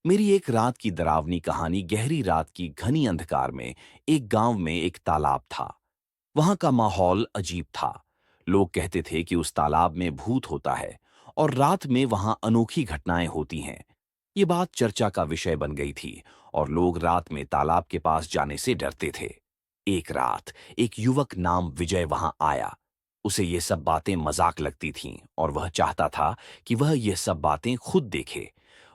मेरी एक रात की डरावनी कहानी। गहरी रात की घनी अंधकार में एक गांव में एक तालाब था। वहां का माहौल अजीब था। लोग कहते थे कि उस तालाब में भूत होता है और रात में वहां अनोखी घटनाएं होती हैं। ये बात चर्चा का विषय बन गई थी और लोग रात में तालाब के पास जाने से डरते थे। एक रात एक युवक नाम विजय वहां आया। उसे ये सब बातें मजाक लगती थीं और वह चाहता था कि वह ये सब बातें खुद देखे।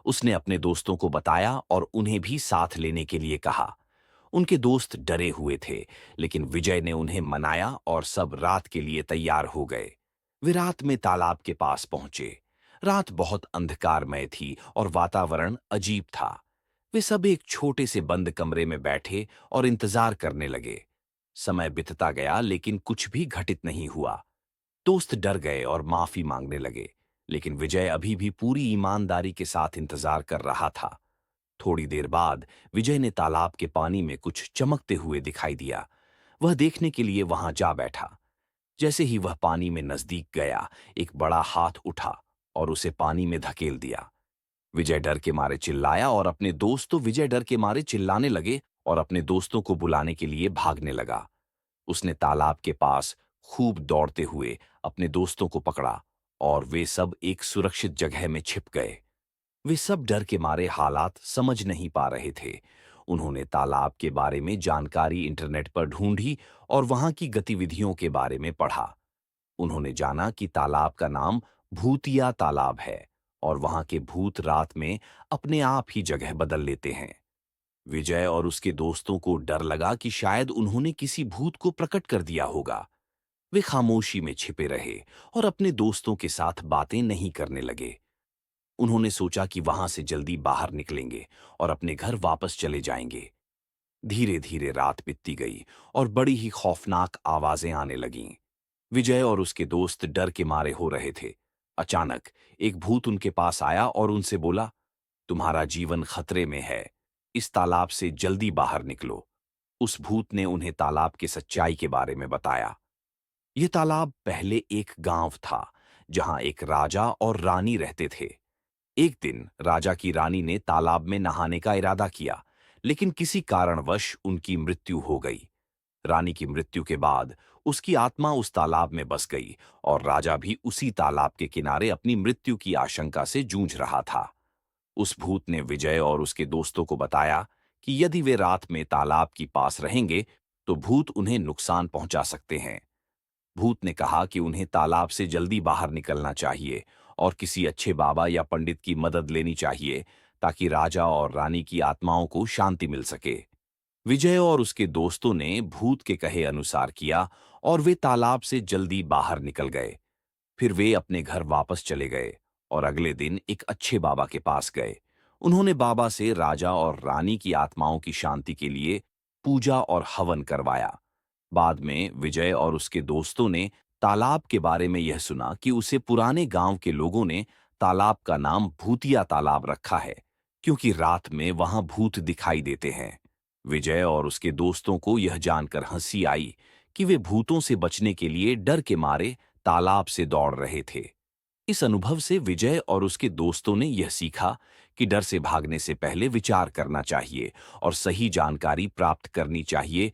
उसने अपने दोस्तों को बताया और उन्हें भी साथ लेने के लिए कहा। उनके दोस्त डरे हुए थे, लेकिन विजय ने उन्हें मनाया और सब रात के लिए तैयार हो गए। वे रात में तालाब के पास पहुंचे। रात बहुत अंधकारमय थी और वातावरण अजीब था। वे सब एक छोटे से बंद कमरे में बैठे और इंतजार करने लगे। समय बीतता गया लेकिन कुछ भी घटित नहीं हुआ। दोस्त डर गए और माफी मांगने लगे, लेकिन विजय अभी भी पूरी ईमानदारी के साथ इंतजार कर रहा था। थोड़ी देर बाद विजय ने तालाब के पानी में कुछ चमकते हुए दिखाई दिया। वह देखने के लिए वहां जा बैठा। जैसे ही वह पानी में नजदीक गया, एक बड़ा हाथ उठा और उसे पानी में धकेल दिया। विजय डर के मारे चिल्लाया और अपने दोस्त तो विजय डर के मारे चिल्लाने लगे और अपने दोस्तों को बुलाने के लिए भागने लगा। उसने तालाब के पास खूब दौड़ते हुए अपने दोस्तों को पकड़ा और वे सब एक सुरक्षित जगह में छिप गए। वे सब डर के मारे हालात समझ नहीं पा रहे थे। उन्होंने तालाब के बारे में जानकारी इंटरनेट पर ढूंढी और वहां की गतिविधियों के बारे में पढ़ा। उन्होंने जाना कि तालाब का नाम भूतिया तालाब है और वहां के भूत रात में अपने आप ही जगह बदल लेते हैं। विजय और उसके दोस्तों को डर लगा कि शायद उन्होंने किसी भूत को प्रकट कर दिया होगा। वे खामोशी में छिपे रहे और अपने दोस्तों के साथ बातें नहीं करने लगे। उन्होंने सोचा कि वहां से जल्दी बाहर निकलेंगे और अपने घर वापस चले जाएंगे। धीरे धीरे रात बीतती गई और बड़ी ही खौफनाक आवाजें आने लगीं। विजय और उसके दोस्त डर के मारे हो रहे थे। अचानक एक भूत उनके पास आया और उनसे बोला, तुम्हारा जीवन खतरे में है, इस तालाब से जल्दी बाहर निकलो। उस भूत ने उन्हें तालाब की सच्चाई के बारे में बताया। यह तालाब पहले एक गांव था, जहां एक राजा और रानी रहते थे। एक दिन राजा की रानी ने तालाब में नहाने का इरादा किया, लेकिन किसी कारणवश उनकी मृत्यु हो गई। रानी की मृत्यु के बाद उसकी आत्मा उस तालाब में बस गई और राजा भी उसी तालाब के किनारे अपनी मृत्यु की आशंका से जूझ रहा था। उस भूत ने विजय और उसके दोस्तों को बताया कि यदि वे रात में तालाब की पास रहेंगे तो भूत उन्हें नुकसान पहुंचा सकते हैं। भूत ने कहा कि उन्हें तालाब से जल्दी बाहर निकलना चाहिए और किसी अच्छे बाबा या पंडित की मदद लेनी चाहिए, ताकि राजा और रानी की आत्माओं को शांति मिल सके। विजय और उसके दोस्तों ने भूत के कहे अनुसार किया और वे तालाब से जल्दी बाहर निकल गए। फिर वे अपने घर वापस चले गए और अगले दिन एक अच्छे बाबा के पास गए। उन्होंने बाबा से राजा और रानी की आत्माओं की शांति के लिए पूजा और हवन करवाया। बाद में विजय और उसके दोस्तों ने तालाब के बारे में यह सुना कि उसे पुराने गांव के लोगों ने तालाब का नाम भूतिया तालाब रखा है, क्योंकि रात में वहां भूत दिखाई देते हैं। विजय और उसके दोस्तों को यह जानकर हंसी आई कि वे भूतों से बचने के लिए डर के मारे तालाब से दौड़ रहे थे। इस अनुभव से विजय और उसके दोस्तों ने यह सीखा कि डर से भागने से पहले विचार करना चाहिए और सही जानकारी प्राप्त करनी चाहिए,